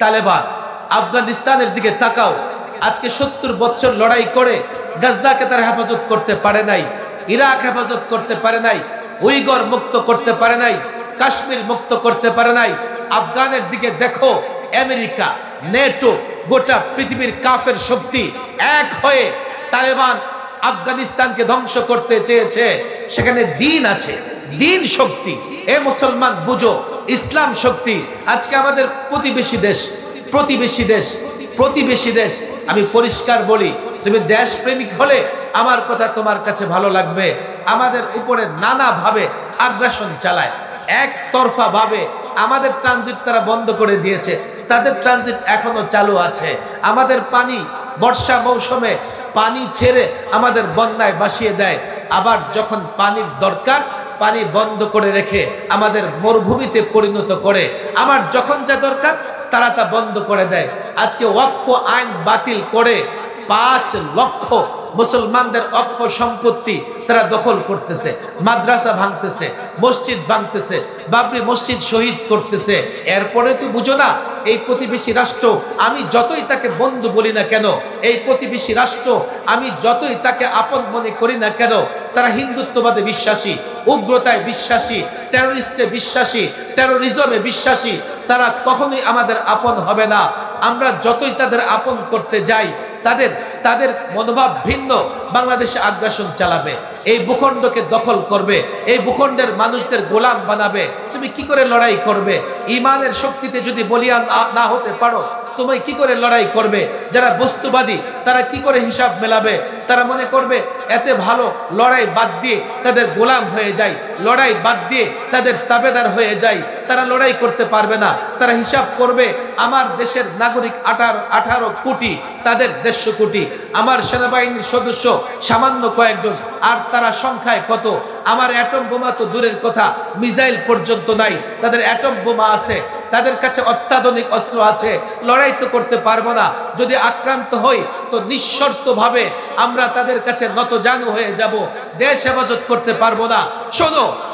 তালেবান আফগানিস্তানের দিকে তাকাও, আজকে 70 বছর লড়াই করে গাজ্জাকে তারা হেফাজত করতে পারে নাই, ইরাক হেফাজত করতে পারে নাই, উইগর মুক্ত করতে পারে নাই, কাশ্মীর মুক্ত করতে পারে নাই। আফগানের দিকে দেখো, আমেরিকা, নেটো, গোটা পৃথিবীর কাফের শক্তি এক হয়ে তালেবান আফগানিস্তানকে ধ্বংস করতে চেয়েছে। সেখানে দিন আছে, দিন শক্তি। এ মুসলমান বুঝো, ইসলাম শক্তি। আজকে আমাদের প্রতিবেশী দেশ, আমি পরিষ্কার বলি, তুমি দেশপ্রেমিক হলে আমার কথা তোমার কাছে ভালো লাগবে। আমাদের উপরে নানা ভাবে আগ্রাসন চালায়, একতরফা ভাবে আমাদের ট্রানজিট তারা বন্ধ করে দিয়েছে, তাদের ট্রানজিট এখনো চালু আছে। আমাদের পানি বর্ষা মৌসুমে পানি ছেড়ে আমাদের বন্যায় ভাসিয়ে দেয়, আবার যখন পানির দরকার পানি বন্ধ করে রেখে আমাদের মরুভূমিতে পরিণত করে, আমার যখন যা দরকার তারা তা বন্ধ করে দেয়। আজকে ওয়াকফ আইন বাতিল করে 5 লক্ষ মুসলমানদের ওয়াকফ সম্পত্তি তারা দখল করতেছে, মাদ্রাসা ভাঙতেছে, মসজিদ ভাঙতেছে, বাবরি মসজিদ শহীদ করতেছে। এরপরে তো বুঝো না, এই প্রতিবেশী রাষ্ট্র আমি যতই তাকে বন্ধু বলি না কেন, এই প্রতিবেশী রাষ্ট্র আমি যতই তাকে আপন মনে করি না কেন, তারা হিন্দুত্ববাদে বিশ্বাসী, উগ্রতায় বিশ্বাসী, টেরোরিস্টে বিশ্বাসী, টেরোরিজমে বিশ্বাসী। তারা কখনোই আমাদের আপন হবে না। আমরা যতই তাদের আপন করতে যাই, তাদের মনোভাব ভিন্ন। বাংলাদেশে আগ্রাসন চালাবে, এই ভূখণ্ডকে দখল করবে, এই ভূখণ্ডের মানুষদের গোলাম বানাবে। তুমি কি করে লড়াই করবে? ইমানের শক্তিতে যদি বলিয়ান না হতে পারো, তুমি কি করে লড়াই করবে? যারা বস্তুবাদী তারা কি করে হিসাব মেলাবে? তারা মনে করবে এতে ভালো লড়াই বাদ দিয়ে তাদের গোলাম হয়ে যায়, লড়াই বাদ দিয়ে তাদের তাবেদার হয়ে যায়। তারা লড়াই করতে পারবে না। তারা হিসাব করবে আমার দেশের নাগরিক 18 কোটি, তাদের 150 কোটি। আমার সেনাবাহিনীর সদস্য সামান্য কয়েকজন, আর তারা সংখ্যায় কত? আমার অ্যাটম বোমা তো দূরের কথা, মিসাইল পর্যন্ত নাই, তাদের অ্যাটম বোমা আছে, তাদের কাছে অত্যাধুনিক অস্ত্র আছে। লড়াই তো করতে পারবো না। যদি আক্রান্ত হই তো নিঃশর্তভাবে আমরা তাদের কাছে নতজানু হয়ে যাব, দেশ হেফাজত করতে পারবো না।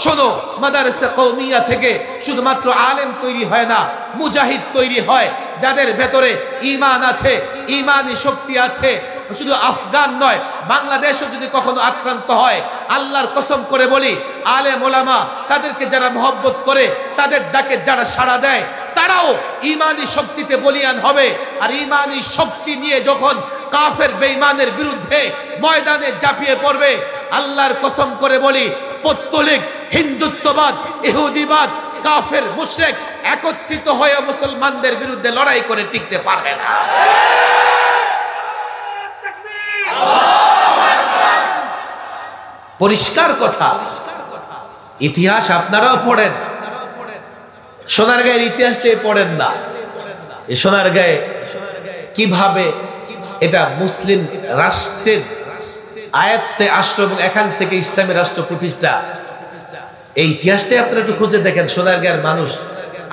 শোনো, মাদারসা কওমিয়া থেকে শুধুমাত্র আলেম তৈরি হয় না, মুজাহিদ তৈরি হয়, যাদের ভেতরে ঈমান আছে, ঈমানি শক্তি আছে। শুধু আফগান নয়, বাংলাদেশও যদি কখনো আক্রান্ত হয়, আল্লাহর কসম করে বলি, আলেম ওলামা তাদেরকে যারা মহব্বত করে, তাদের ডাকে যারা সাড়া দেয়, তারাও ঈমানি শক্তিতে বলিয়ান হবে। আর ঈমানি শক্তি নিয়ে যখন কাফের বেঈমানের বিরুদ্ধে ময়দানে ঝাঁপিয়ে পড়বে, আল্লাহর কসম করে বলি, পৌত্তলিক, হিন্দুত্ববাদ, ইহুদিবাদ, কাফের মুশরিক একত্রিত হয়ে মুসলমানদের বিরুদ্ধে লড়াই করে টিকতে পারবে না। পরিষ্কার কথা। ইতিহাস আপনারাও পড়েন, সোনারগাঁয়ের ইতিহাসটা পড়েন না। এই সোনারগাঁয়ে কিভাবে এটা মুসলিম রাষ্ট্রের আয়ত্তে আসলো এবং এখান থেকে ইসলামী রাষ্ট্র প্রতিষ্ঠা, এই ইতিহাসটাই আপনারা একটু খুঁজে দেখেন। সোনারগাঁয়ের মানুষ,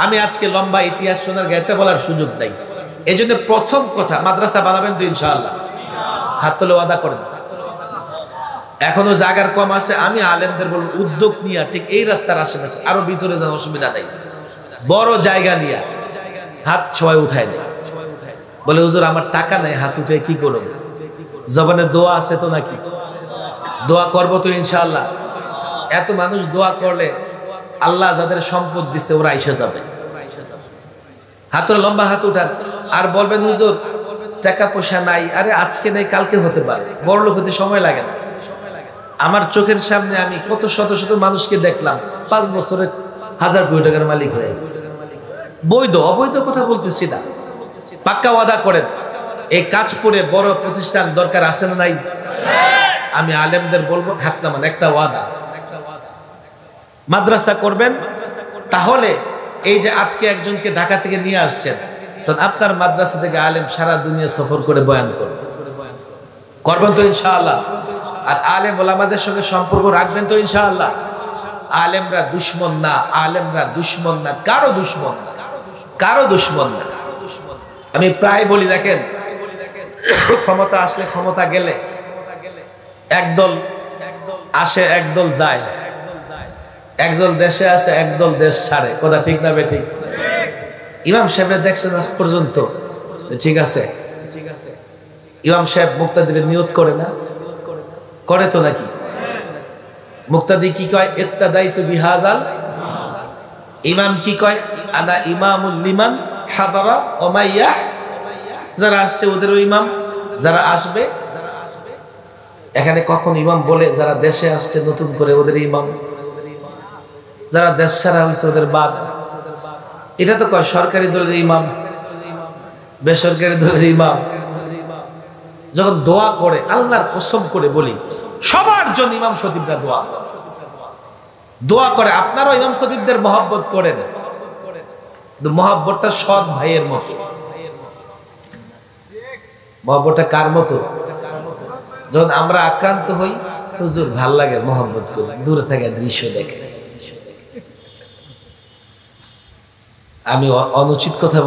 আমি আজকে লম্বা ইতিহাস সোনারগাঁয়েরটা বলার সুযোগ নাই। এই জন্য প্রথম কথা, মাদ্রাসা বানাবেন তো ইনশাআল্লাহ? হাত তুলে ওয়াদা করেন। এখনো জায়গার কম আছে, আমি আলেমদের বলবো উদ্যোগ নিয়ে ঠিক এই রাস্তার আশেপাশে আরো ভিতরে যান, অসুবিধা নেই, বড় জায়গা নিয়ে হাত সবাই উঠায় নেই। বলে হুজুর আমার টাকা নেই, হাত উঠে কি করব? জবানে দোয়া আছে তো নাকি? দোয়া করবো তো ইনশাআল্লাহ। এত মানুষ দোয়া করলে আল্লাহ যাদের সম্পদ দিচ্ছে ওরা এসে যাবে। হাত লম্বা হাত উঠান আর বলবেন হুজুর টাকা পয়সা নাই। আরে আজকে নেই, কালকে হতে পারে। বড় লোক হতে সময় লাগে না। আমার চোখের সামনে আমি কত শত শত মানুষকে দেখলাম 5 বছরে 1000 কোটি টাকার মালিক হয়ে গেছে। বৈধ অবৈধ কথা বলতেছি না, পাক্কা ওয়াদা করেন। এই কাজপুরে বড় প্রতিষ্ঠান দরকার আছে না নাই? আমি আলেমদের বলবো হাত নামান, একটা ওয়াদা, মাদ্রাসা করবেন। তাহলে এই যে আজকে একজনকে ঢাকা থেকে নিয়ে আসছেন, তখন আপনার মাদ্রাসা থেকে আলেম সারা দুনিয়া সফর করে বয়ান করবেন তো ইনশাআল্লাহ। আর আলেম ওলামাদের সঙ্গে সম্পর্ক রাখবেন তো ইনশাআল্লাহ। আলেমরা দুশ্মন না, আলেমরা দুশ্মন না, কারো দুশ্মন না, কারো দুশ্মন না। আমি প্রায় বলি, দেখেন ক্ষমতা আসলে ক্ষমতা গেলে একদল আসে একদল যায়, একদল দেশে আসে একদল দেশ ছাড়ে। কথা ঠিক না বেঠিক? ইমাম সাহেবরা দেখছেন আজ পর্যন্ত? ঠিক আছে, ইমাম সাহেব মুক্তাদিরে নিয়ত করে না? করে তো নাকি? মুক্তাদি কি কয়? ইক্তাদাইতু বিহাদাল। ইমাম কি কয়? আনা ইমামুল লিমান হাদারা ওয়া মাইয়া। যারা আসছে ওদেরও ইমাম, যারা আসবে। এখানে কখন ইমাম বলে যারা দেশে আসছে নতুন করে ওদের ইমাম, যারা দেশ ছাড়া হয়েছে ওদের বাদ। এটা তো কয় সরকারি দলের ইমাম, বেসরকারি দলের ইমাম। যখন দোয়া করে, আল্লাহর কসম করে বলি, সবার জন্য ইমাম খতিবরা দোয়া করে। আপনারাও ইমাম খতিবদের মহব্বত করেন, মহব্বতটা সৎ ভাইয়ের মতো। মহব্বতটা কার মতো? যখন আমরা আক্রান্ত হই, হুজুর ভাল লাগে, মহব্বত করি, দূরে থেকে দৃশ্য দেখে। আমি অনুচিত কথা